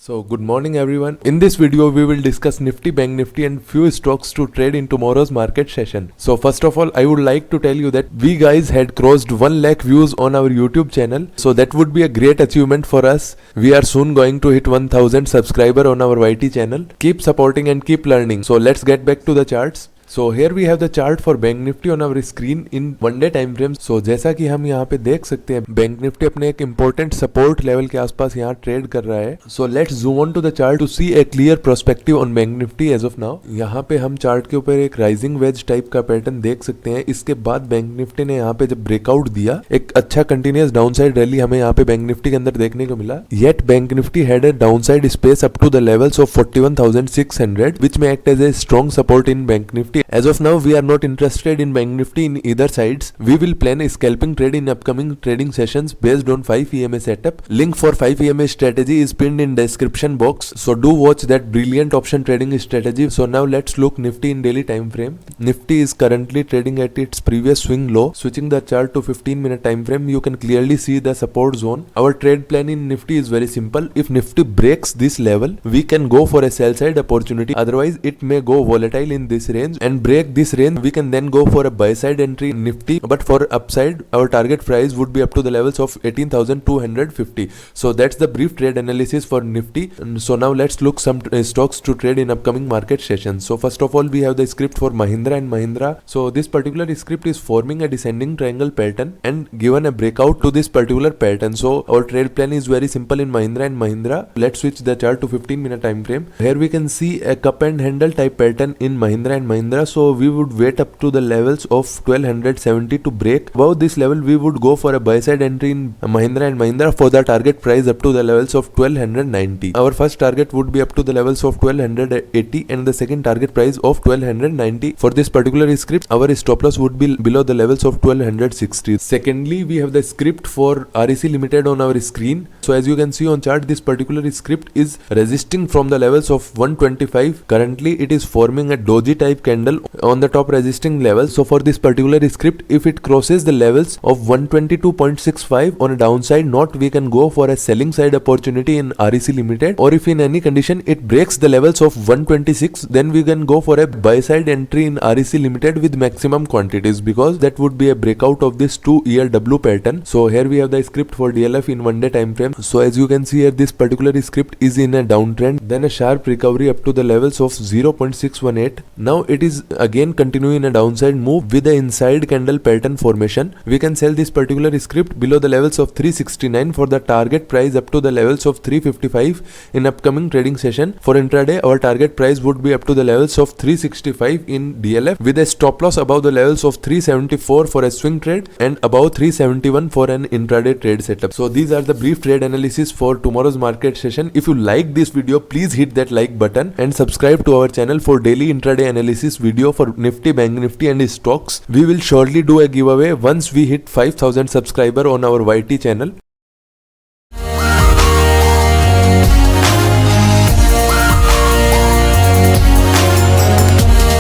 So good morning everyone. In this video we will discuss Nifty, Bank Nifty and few stocks to trade in tomorrow's market session. So first of all I would like to tell you that we guys had crossed 1 lakh views on our YouTube channel. So that would be a great achievement for us. We are soon going to hit 1000 subscriber on our YT channel. Keep supporting and keep learning. So let's get back to the charts. So here we have the chart for Bank Nifty on our screen in 1 day time frame. So जैसा कि हम यहाँ पे देख सकते हैं bank Nifty अपने एक important support level के आसपास यहाँ ट्रेड कर रहा है. So let's zoom on to the chart to see a clear perspective on Bank Nifty as of now. यहाँ पे हम चार्ट के ऊपर एक राइजिंग वेज टाइप का पैटर्न देख सकते हैं. इसके बाद बैंक निफ्टी ने यहाँ पे जब ब्रेकआउट दिया एक अच्छा कंटिन्यूअस डाउनसाइड रैली हमें यहाँ पे बैंक निफ्टी के अंदर देखने को मिला. Yet bank Nifty had a downside space up to the levels of 41,600 which may act as a strong support in Bank Nifty. As of now, we are not interested in Bank Nifty in either sides. We will plan a scalping trade in upcoming trading sessions based on 5 EMA setup. Link for 5 EMA strategy is pinned in description box. So do watch that brilliant option trading strategy. So now let's look Nifty in daily time frame. Nifty is currently trading at its previous swing low. Switching the chart to 15-minute time frame, you can clearly see the support zone. Our trade plan in Nifty is very simple. If Nifty breaks this level, we can go for a sell side opportunity. Otherwise, it may go volatile in this range and break this range. We can then go for a buy side entry in Nifty, but for upside our target price would be up to the levels of 18,250. So that's the brief trade analysis for Nifty. And so now let's look some stocks to trade in upcoming market sessions. So first of all we have the script for Mahindra and Mahindra. So this particular script is forming a descending triangle pattern and given a breakout to this particular pattern. So our trade plan is very simple in Mahindra and Mahindra. Let's switch the chart to 15-minute time frame. Here we can see a cup and handle type pattern in Mahindra and Mahindra. So we would wait up to the levels of 1270 to break. Above this level we would go for a buy side entry in Mahindra and Mahindra for the target price up to the levels of 1290. Our first target would be up to the levels of 1280 and the second target price of 1290. For this particular script our stop loss would be below the levels of 1260. Secondly we have the script for REC Limited on our screen. So as you can see on chart, this particular script is resisting from the levels of 125. Currently it is forming a doji type candle on the top resisting level. So for this particular script, if it crosses the levels of 122.65 on a downside note, we can go for a selling side opportunity in REC Limited, or if in any condition it breaks the levels of 126, then we can go for a buy side entry in REC Limited with maximum quantities, because that would be a breakout of this 2-year W pattern. So here we have the script for DLF in 1 day time frame. So as you can see here, this particular script is in a downtrend, then a sharp recovery up to the levels of 0.618. Now it is again continuing a downside move with the inside candle pattern formation. We can sell this particular script below the levels of 369 for the target price up to the levels of 355 in upcoming trading session. For intraday our target price would be up to the levels of 365 in DLF with a stop loss above the levels of 374 for a swing trade and above 371 for an intraday trade setup. So these are the brief trade analysis for tomorrow's market session. If you like this video, please hit that like button and subscribe to our channel for daily intraday analysis video for Nifty, Bank Nifty and stocks. We will surely do a giveaway once we hit 5,000 subscriber on our YT channel.